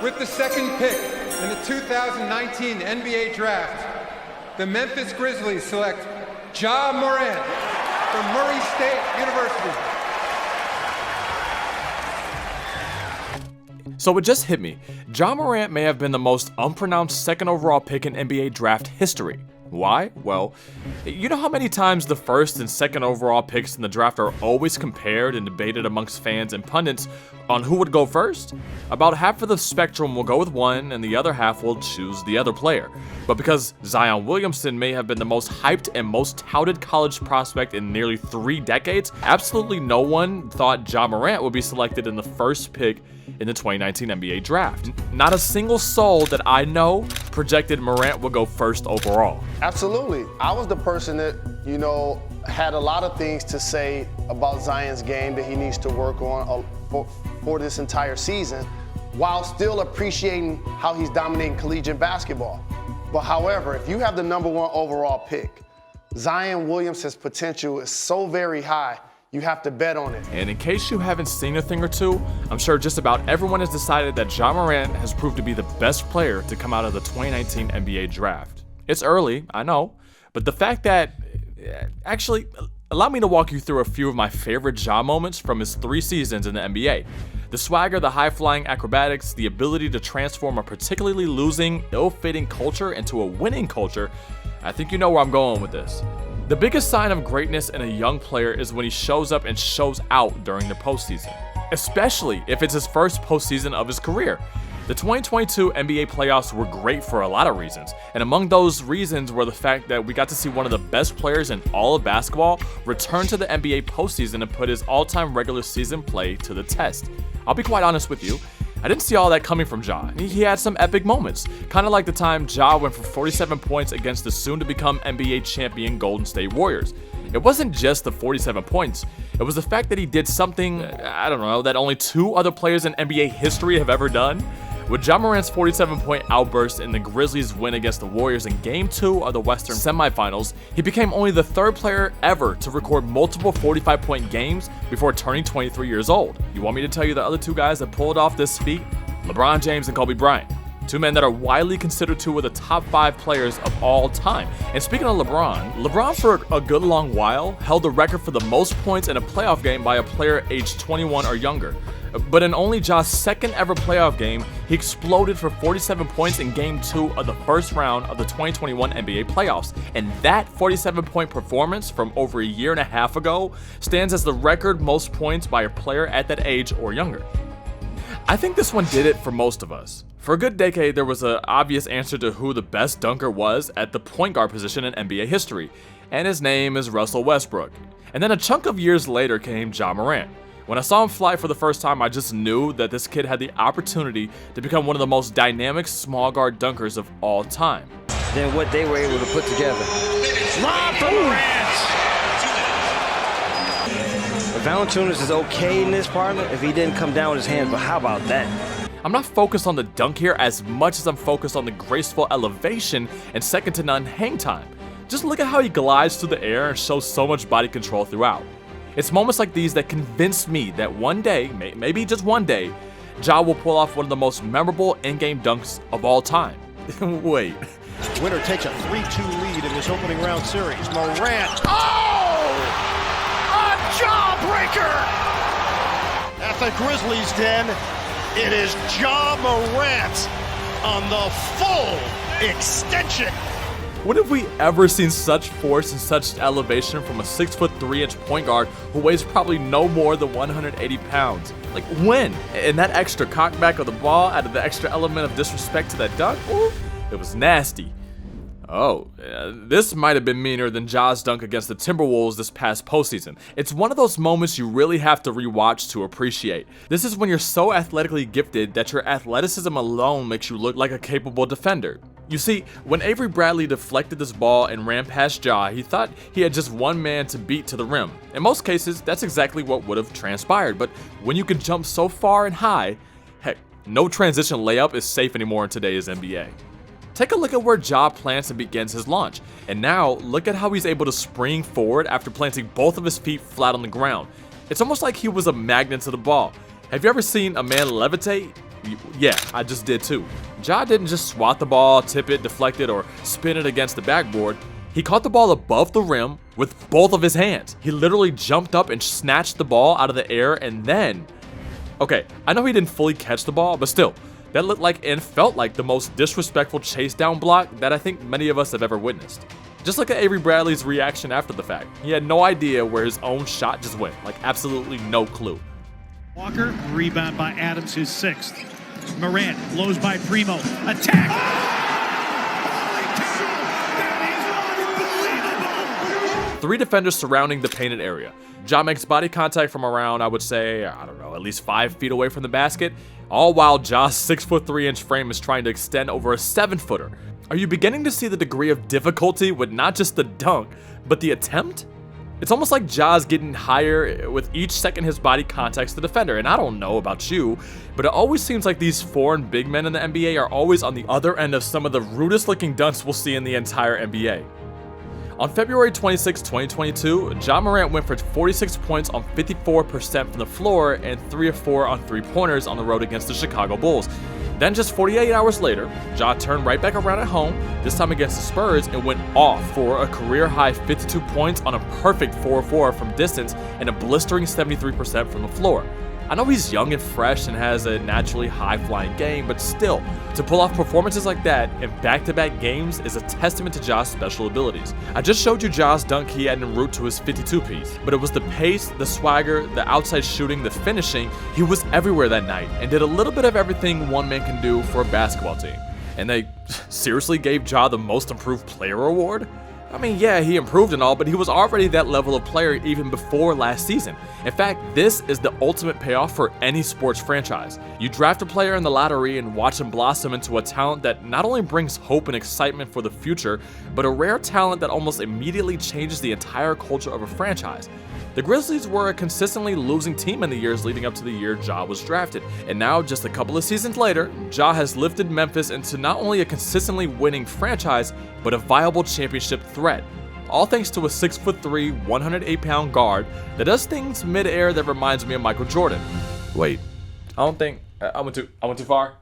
With the second pick in the 2019 NBA Draft, the Memphis Grizzlies select Ja Morrant from Murray State University. So it just hit me. Ja Morant may have been the most unpronounced second overall pick in NBA draft history. Why? Well, you know how many times the first and second overall picks in the draft are always compared and debated amongst fans and pundits on who would go first? About half of the spectrum will go with one and the other half will choose the other player. But because Zion Williamson may have been the most hyped and most touted college prospect in nearly 3 decades, absolutely no one thought Ja Morant would be selected in the first pick in the 2019 NBA Draft. Not a single soul that I know projected Morant would go first overall. Absolutely. I was the person that, had a lot of things to say about Zion's game that he needs to work on for this entire season, while still appreciating how he's dominating collegiate basketball. But however, if you have the #1 overall pick, Zion Williamson's potential is so very high, you have to bet on it. And in case you haven't seen a thing or two, I'm sure just about everyone has decided that Ja Morant has proved to be the best player to come out of the 2019 NBA Draft. It's early, I know, but the fact that, actually, allow me to walk you through a few of my favorite Ja moments from his 3 seasons in the NBA. The swagger, the high-flying acrobatics, the ability to transform a particularly losing, ill-fitting culture into a winning culture. I think you know where I'm going with this. The biggest sign of greatness in a young player is when he shows up and shows out during the postseason, especially if it's his first postseason of his career. The 2022 NBA playoffs were great for a lot of reasons, and among those reasons were the fact that we got to see one of the best players in all of basketball return to the NBA postseason and put his all-time regular season play to the test. I'll be quite honest with you, I didn't see all that coming from Ja. He had some epic moments, kind of like the time Ja went for 47 points against the soon-to-become NBA champion Golden State Warriors. It wasn't just the 47 points, it was the fact that he did something, that only 2 other players in NBA history have ever done. With Ja Morant's 47-point outburst in the Grizzlies' win against the Warriors in Game 2 of the Western Semifinals, he became only the 3rd player ever to record multiple 45-point games before turning 23 years old. You want me to tell you the other 2 guys that pulled off this feat? LeBron James and Kobe Bryant. 2 men that are widely considered 2 of the top 5 players of all time. And speaking of LeBron for a good long while held the record for the most points in a playoff game by a player aged 21 or younger. But in only Ja's 2nd ever playoff game, he exploded for 47 points in Game 2 of the first round of the 2021 NBA playoffs. And that 47-point performance from over a year and a half ago stands as the record most points by a player at that age or younger. I think this one did it for most of us. For a good decade, there was an obvious answer to who the best dunker was at the point guard position in NBA history, and his name is Russell Westbrook. And then a chunk of years later came Ja Morant. When I saw him fly for the first time, I just knew that this kid had the opportunity to become one of the most dynamic small guard dunkers of all time. Than what they were able to put together. Lob from Morant! Valanciunas is okay in this partner if he didn't come down with his hands, but how about that? I'm not focused on the dunk here as much as I'm focused on the graceful elevation and second-to-none hang time. Just look at how he glides through the air and shows so much body control throughout. It's moments like these that convinced me that one day, maybe just one day, Ja will pull off one of the most memorable in-game dunks of all time. Wait. Winner takes a 3-2 lead in this opening round series. Morant. Oh! A jawbreaker! At the Grizzlies' den, it is Ja Morant on the full extension. When have we ever seen such force and such elevation from a 6'3" point guard who weighs probably no more than 180 pounds? Like, when? And that extra cockback of the ball added the extra element of disrespect to that dunk? Ooh, it was nasty. Oh, this might have been meaner than Ja's dunk against the Timberwolves this past postseason. It's one of those moments you really have to rewatch to appreciate. This is when you're so athletically gifted that your athleticism alone makes you look like a capable defender. You see, when Avery Bradley deflected this ball and ran past Ja, he thought he had just one man to beat to the rim. In most cases, that's exactly what would have transpired, but when you can jump so far and high, heck, no transition layup is safe anymore in today's NBA. Take a look at where Ja plants and begins his launch, and now look at how he's able to spring forward after planting both of his feet flat on the ground. It's almost like he was a magnet to the ball. Have you ever seen a man levitate? Yeah, I just did too. Ja didn't just swat the ball, tip it, deflect it, or spin it against the backboard. He caught the ball above the rim with both of his hands. He literally jumped up and snatched the ball out of the air and then... Okay, I know he didn't fully catch the ball, but still, that looked like and felt like the most disrespectful chase down block that I think many of us have ever witnessed. Just look at Avery Bradley's reaction after the fact. He had no idea where his own shot just went, like absolutely no clue. Walker, rebound by Adams, his 6th. Morrant blows by Primo. Attack! 3 defenders surrounding the painted area. Ja makes body contact from around, I would say, I don't know, at least 5 feet away from the basket, all while Ja's 6'3" frame is trying to extend over a 7-footer. Are you beginning to see the degree of difficulty with not just the dunk, but the attempt? It's almost like Ja's getting higher with each second his body contacts the defender, and I don't know about you, but it always seems like these foreign big men in the NBA are always on the other end of some of the rudest looking dunks we'll see in the entire NBA. On February 26, 2022, Ja Morant went for 46 points on 54% from the floor and 3 of 4 on 3-pointers on the road against the Chicago Bulls. Then just 48 hours later, Ja turned right back around at home, this time against the Spurs, and went off for a career-high 52 points on a perfect 4-4 from distance and a blistering 73% from the floor. I know he's young and fresh and has a naturally high-flying game, but still, to pull off performances like that in back-to-back games is a testament to Ja's special abilities. I just showed you Ja's dunk he had en route to his 52-piece, but it was the pace, the swagger, the outside shooting, the finishing. He was everywhere that night and did a little bit of everything one man can do for a basketball team. And they seriously gave Ja the Most Improved Player award? I mean, yeah, he improved and all, but he was already that level of player even before last season. In fact, this is the ultimate payoff for any sports franchise. You draft a player in the lottery and watch him blossom into a talent that not only brings hope and excitement for the future, but a rare talent that almost immediately changes the entire culture of a franchise. The Grizzlies were a consistently losing team in the years leading up to the year Ja was drafted, and now just a couple of seasons later, Ja has lifted Memphis into not only a consistently winning franchise, but a viable championship threat. All thanks to a 6'3", 108-pound guard that does things mid-air that reminds me of Michael Jordan. Wait, I went too far?